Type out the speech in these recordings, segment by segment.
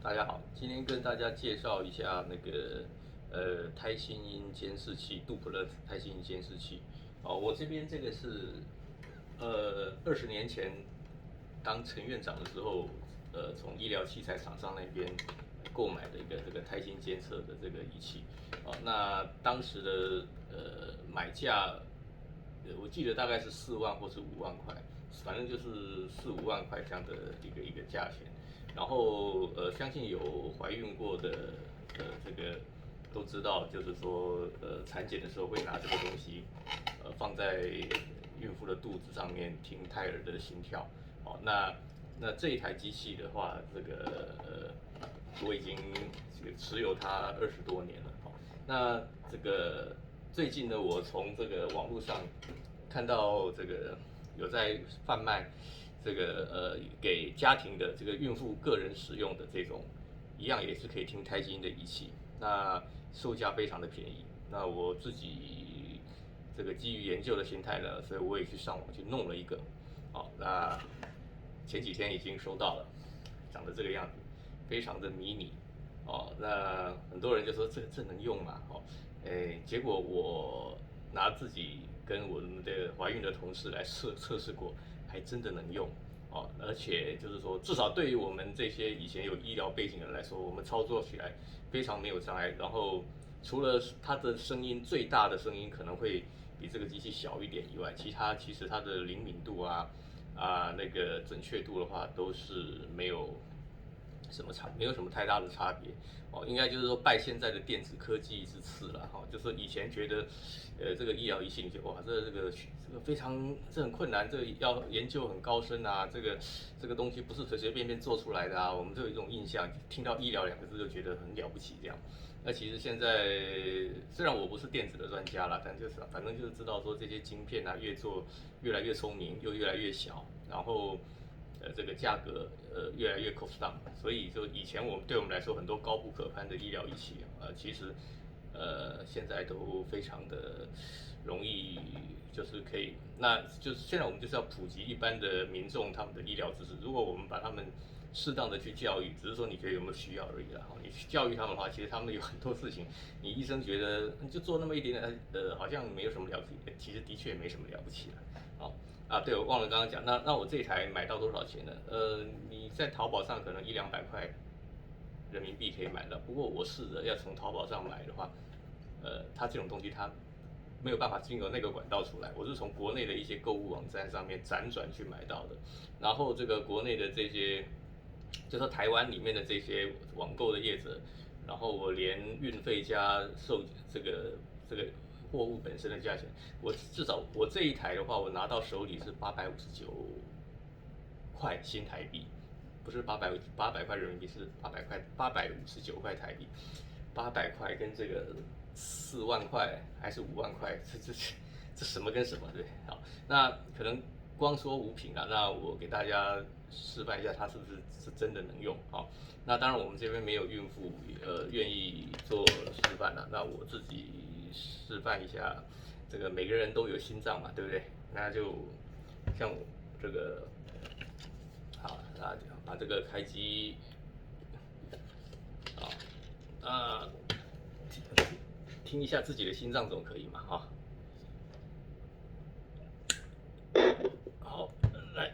大家好，今天跟大家介绍一下那个胎心音监视器，杜普勒胎心音监视器。哦，我这边这个是20年前当陈院长的时候，从医疗器材厂商那边购买的一个这个胎心监测的这个仪器。哦，那当时的买价，我记得大概是4万或是5万块，反正就是4、5万块这样的一个价钱。然后相信有怀孕过的这个都知道，就是说产检的时候会拿这个东西放在孕妇的肚子上面听胎儿的心跳。哦，那这一台机器的话，这个我已经持有它20多年了。哦，那这个最近呢，我从这个网络上看到这个有在贩卖这个给家庭的这个孕妇个人使用的这种，一样也是可以听胎心的仪器，那售价非常的便宜。那我自己这个基于研究的心态呢，所以我也去上网去弄了一个。好，那前几天已经收到了，长得这个样子，非常的迷你。哦，那很多人就说这能用吗？哦，结果我拿自己跟我们的怀孕的同事来测试过，还真的能用。哦，而且就是说，至少对于我们这些以前有医疗背景的人来说，我们操作起来非常没有障碍。然后除了它的声音最大的声音可能会比这个机器小一点以外，其实它的灵敏度那个准确度的话都是没有什么太大的差别。哦，应该就是说拜现在的电子科技之赐了哈。就是以前觉得，这个医疗仪器就哇，这个这很困难，这个要研究很高深啊，这个东西不是随随便便做出来的啊。我们就有一种印象，听到医疗两个字就觉得很了不起这样。那其实现在虽然我不是电子的专家啦，但就是反正就是知道说这些晶片啊越做越来越聪明，又越来越小，然后这个价格越来越 cost down。所以就以前对我们来说很多高不可攀的医疗仪器其实现在都非常的容易，就是可以，那就是现在我们就是要普及一般的民众他们的医疗知识。如果我们把他们适当的去教育，只是说你觉得有没有需要而已啦。你去教育他们的话，其实他们有很多事情，你医生觉得就做那么一点点，好像没有什么了不起，其实的确没什么了不起了。好对，我忘了刚刚讲，那我这一台买到多少钱呢？你在淘宝上可能100-200块人民币可以买到，不过我试着要从淘宝上买的话，它这种东西它没有办法经由那个管道出来，我是从国内的一些购物网站上面辗转去买到的。然后这个国内的这些，就说台湾里面的这些网购的业者，然后我连运费加这个货物本身的价钱，至少我这一台的话，我拿到手里是859块新台币，不是800块人民币，是859块台币。800块跟这个4万块还是5万块，这什么跟什么对？好，那可能光说无凭啊，那我给大家示范一下它是不是真的能用。好，那当然我们这边没有孕妇愿意做示范了，那我自己示范一下。这个每个人都有心脏嘛，对不对？那就像我这个好，那把这个开机啊听一下自己的心脏总可以嘛？哈，好，来。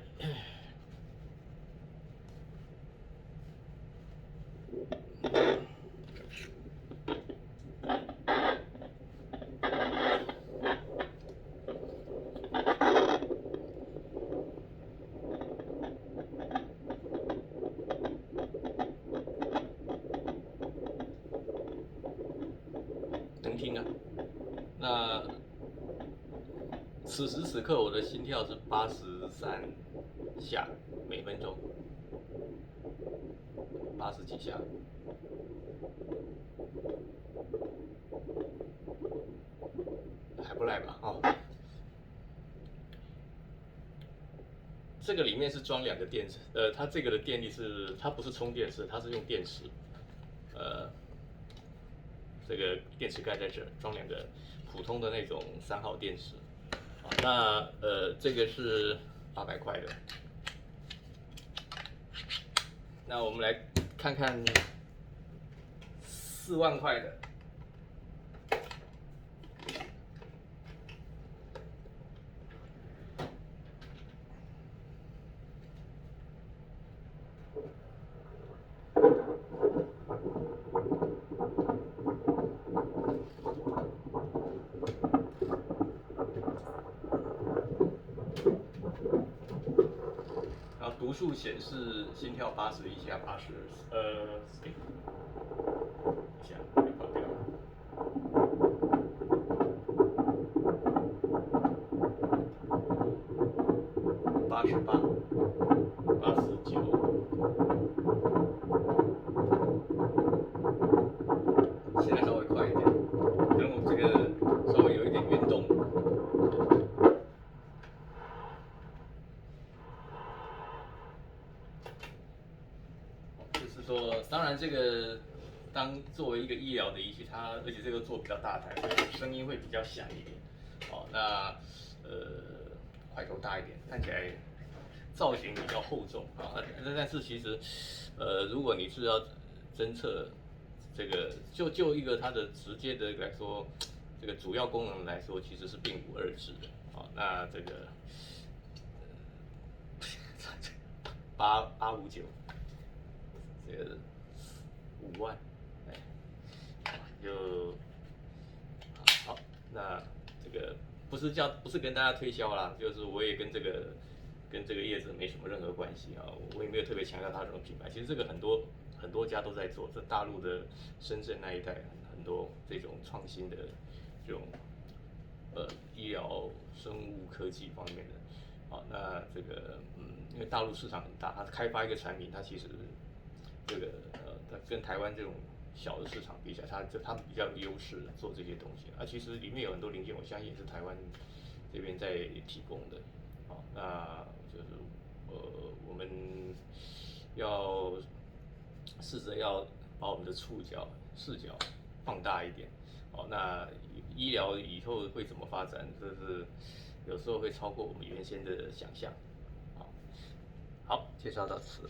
能听啊。那此时此刻我的心跳是83下每分钟，80几下。还不赖吧？哦，这个里面是装2个电池，它这个的电力它不是充电式，它是用电池，这个电池盖在这儿，装2个普通的那种3号电池。好，那这个是800块的。那我们来看看4万块的。然后读数显示心跳81下82，等一下，又跑掉了。88、89，现在稍微快一点，等我这个稍微有一点运动。就是说，当然这个作为一个医疗的仪器，而且这个做比较大台，所以声音会比较响一点。那块头大一点，看起来造型比较厚重啊。但是其实，如果你是要侦测这个，就一个它的直接的来说，这个主要功能来说，其实是并无二致的。那这个859，这个5万，就好。那这个不是跟大家推销啦，就是我也跟这个业者没什么任何关系啊，我也没有特别强调它什么品牌。其实这个很多家都在做，这大陆的深圳那一带很多这种创新的这种医疗生物科技方面的。那这个因为大陆市场很大，它开发一个产品，它其实这个它跟台湾这种小的市场比起来，它比较有优势做这些东西。其实里面有很多零件，我相信也是台湾这边在提供的。那就是我们要试着要把我们的视角放大一点。那医疗以后会怎么发展，这是有时候会超过我们原先的想象。好，介绍到此。